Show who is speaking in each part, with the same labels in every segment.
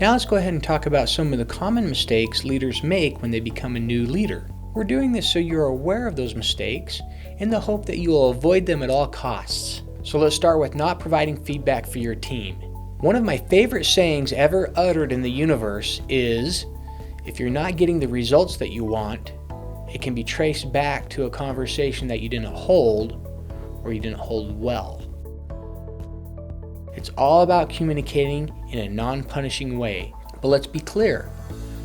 Speaker 1: Now let's go ahead and talk about some of the common mistakes leaders make when they become a new leader. We're doing this so you're aware of those mistakes in the hope that you will avoid them at all costs. So let's start with not providing feedback for your team. One of my favorite sayings ever uttered in the universe is, if you're not getting the results that you want, it can be traced back to a conversation that you didn't hold or you didn't hold well. It's all about communicating in a non-punishing way. But let's be clear,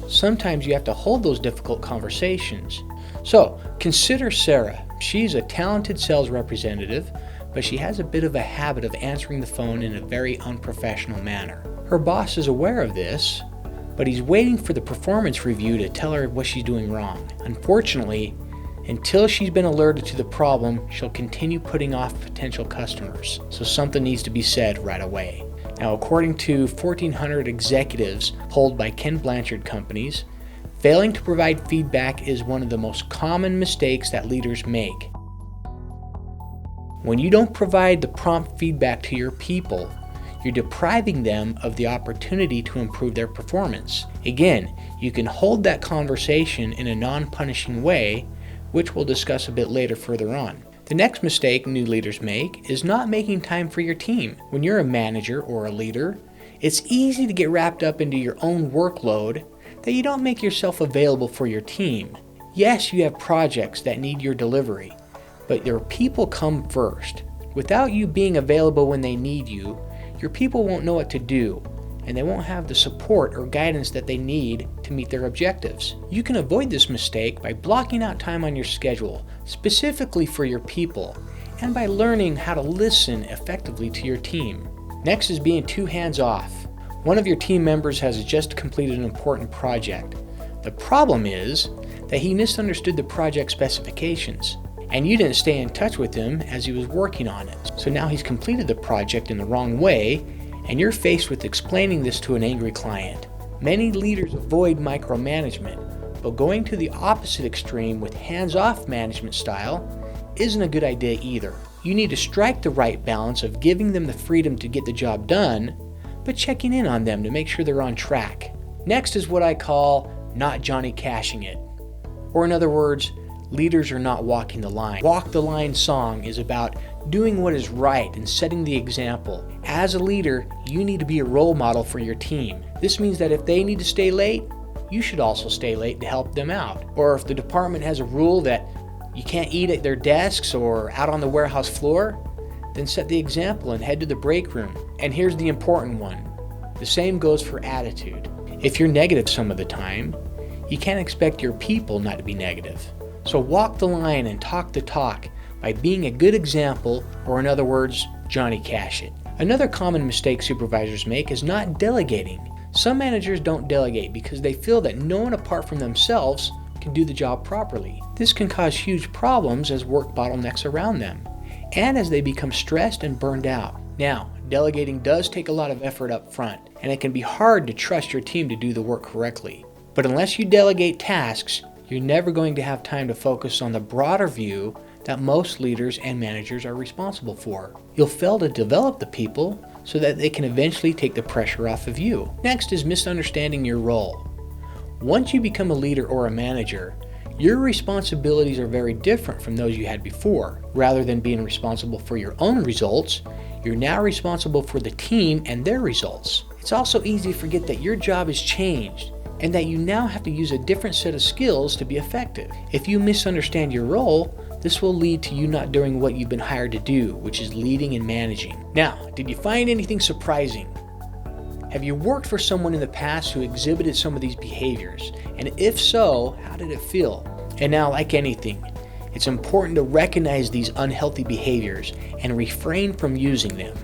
Speaker 1: sometimes you have to hold those difficult conversations. So consider Sarah. She's a talented sales representative, but she has a bit of a habit of answering the phone in a very unprofessional manner. Her boss is aware of this, but he's waiting for the performance review to tell her what she's doing wrong. Unfortunately, until she's been alerted to the problem, she'll continue putting off potential customers. So something needs to be said right away. Now, according to 1,400 executives polled by Ken Blanchard Companies, failing to provide feedback is one of the most common mistakes that leaders make. When you don't provide the prompt feedback to your people, you're depriving them of the opportunity to improve their performance. Again, you can hold that conversation in a non-punishing way, which we'll discuss a bit later further on. The next mistake new leaders make is not making time for your team. When you're a manager or a leader, it's easy to get wrapped up into your own workload that you don't make yourself available for your team. Yes, you have projects that need your delivery, but your people come first. Without you being available when they need you, your people won't know what to do, and they won't have the support or guidance that they need to meet their objectives. You can avoid this mistake by blocking out time on your schedule, specifically for your people, and by learning how to listen effectively to your team. Next is being too hands-off. One of your team members has just completed an important project. The problem is that he misunderstood the project specifications, and you didn't stay in touch with him as he was working on it. So now he's completed the project in the wrong way, and you're faced with explaining this to an angry client. Many leaders avoid micromanagement, but going to the opposite extreme with hands-off management style isn't a good idea either. You need to strike the right balance of giving them the freedom to get the job done, but checking in on them to make sure they're on track. Next is what I call not Johnny cashing it. Or in other words, leaders are not walking the line. Walk the Line song is about doing what is right and setting the example. As a leader, you need to be a role model for your team. This means that if they need to stay late, you should also stay late to help them out. Or if the department has a rule that you can't eat at their desks or out on the warehouse floor, then set the example and head to the break room. And here's the important one. The same goes for attitude. If you're negative some of the time, you can't expect your people not to be negative. So walk the line and talk the talk by being a good example, or in other words, Johnny Cash it. Another common mistake supervisors make is not delegating. Some managers don't delegate because they feel that no one apart from themselves can do the job properly. This can cause huge problems as work bottlenecks around them, and as they become stressed and burned out. Now, delegating does take a lot of effort up front, and it can be hard to trust your team to do the work correctly. But unless you delegate tasks, you're never going to have time to focus on the broader view that most leaders and managers are responsible for. You'll fail to develop the people so that they can eventually take the pressure off of you. Next is misunderstanding your role. Once you become a leader or a manager, your responsibilities are very different from those you had before. Rather than being responsible for your own results, you're now responsible for the team and their results. It's also easy to forget that your job has changed and that you now have to use a different set of skills to be effective. If you misunderstand your role, this will lead to you not doing what you've been hired to do, which is leading and managing. Now, did you find anything surprising? Have you worked for someone in the past who exhibited some of these behaviors? And if so, how did it feel? And now, like anything, it's important to recognize these unhealthy behaviors and refrain from using them.